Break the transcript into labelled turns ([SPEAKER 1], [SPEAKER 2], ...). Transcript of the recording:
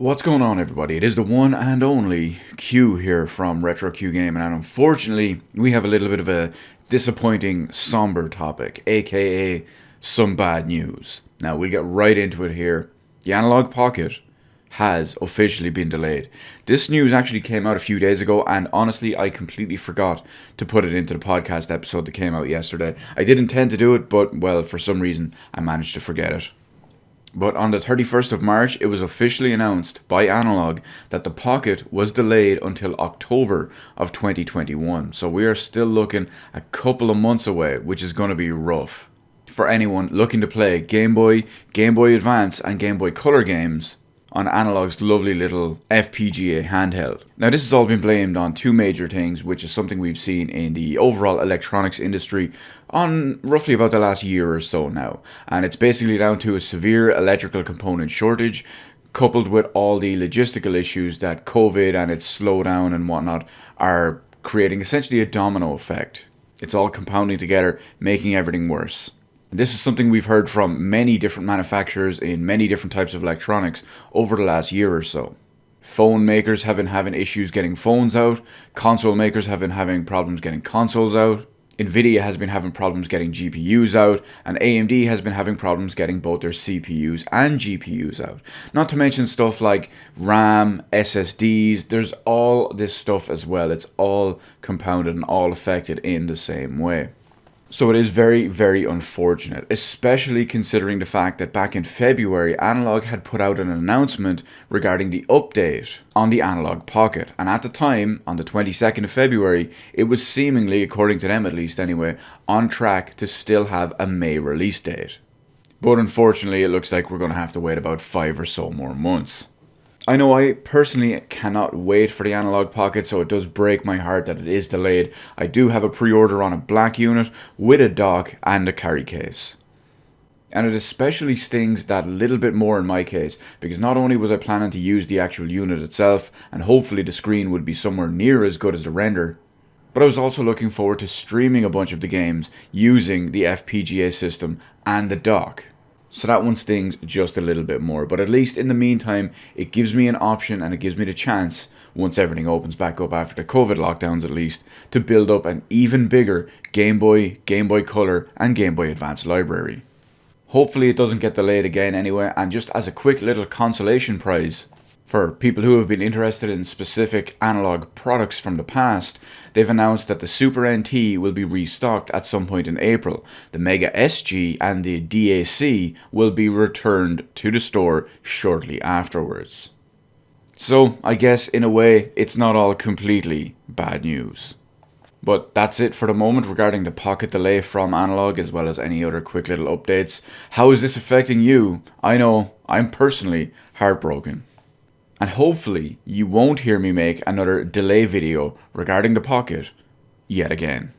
[SPEAKER 1] What's going on, everybody? It is the one and only Q here from Retro Q Game, and unfortunately we have a little bit of a disappointing, somber topic, aka some bad news. Now we'll get right into it here. The Analogue Pocket has officially been delayed. This news actually came out a few days ago, and honestly I completely forgot to put it into the podcast episode that came out yesterday. I did intend to do it, but well, for some reason I managed to forget it. But on the 31st of March, it was officially announced by Analogue that the Pocket was delayed until October of 2021. So we are still looking a couple of months away, which is going to be rough. For anyone looking to play Game Boy, Game Boy Advance and Game Boy Color games on Analogue's lovely little FPGA handheld. Now this has all been blamed on two major things, which is something we've seen in the overall electronics industry on roughly about the last year or so now. And it's basically down to a severe electrical component shortage, coupled with all the logistical issues that COVID and its slowdown and whatnot are creating essentially a domino effect. It's all compounding together, making everything worse. This is something we've heard from many different manufacturers in many different types of electronics over the last year or so. Phone makers have been having issues getting phones out, console makers have been having problems getting consoles out, Nvidia has been having problems getting GPUs out, and AMD has been having problems getting both their CPUs and GPUs out. Not to mention stuff like RAM, SSDs, there's all this stuff as well. It's all compounded and all affected in the same way. So it is very, very unfortunate, especially considering the fact that back in February, Analogue had put out an announcement regarding the update on the Analogue Pocket. And at the time, on the 22nd of February, it was seemingly, according to them at least anyway, on track to still have a May release date. But unfortunately, it looks like we're going to have to wait about 5 or so more months. I know I personally cannot wait for the Analogue Pocket, so it does break my heart that it is delayed. I do have a pre-order on a black unit with a dock and a carry case. And it especially stings that little bit more in my case, because not only was I planning to use the actual unit itself, and hopefully the screen would be somewhere near as good as the render, but I was also looking forward to streaming a bunch of the games using the FPGA system and the dock. So that one stings just a little bit more, but at least in the meantime, it gives me an option and it gives me the chance, once everything opens back up after the COVID lockdowns at least, to build up an even bigger Game Boy, Game Boy Color and Game Boy Advance library. Hopefully it doesn't get delayed again anyway, and just as a quick little consolation prize, for people who have been interested in specific Analogue products from the past, they've announced that the Super NT will be restocked at some point in April. The Mega SG and the DAC will be returned to the store shortly afterwards. So, I guess in a way, it's not all completely bad news. But that's it for the moment regarding the Pocket delay from Analogue, as well as any other quick little updates. How is this affecting you? I know, I'm personally heartbroken. And hopefully you won't hear me make another delay video regarding the Pocket yet again.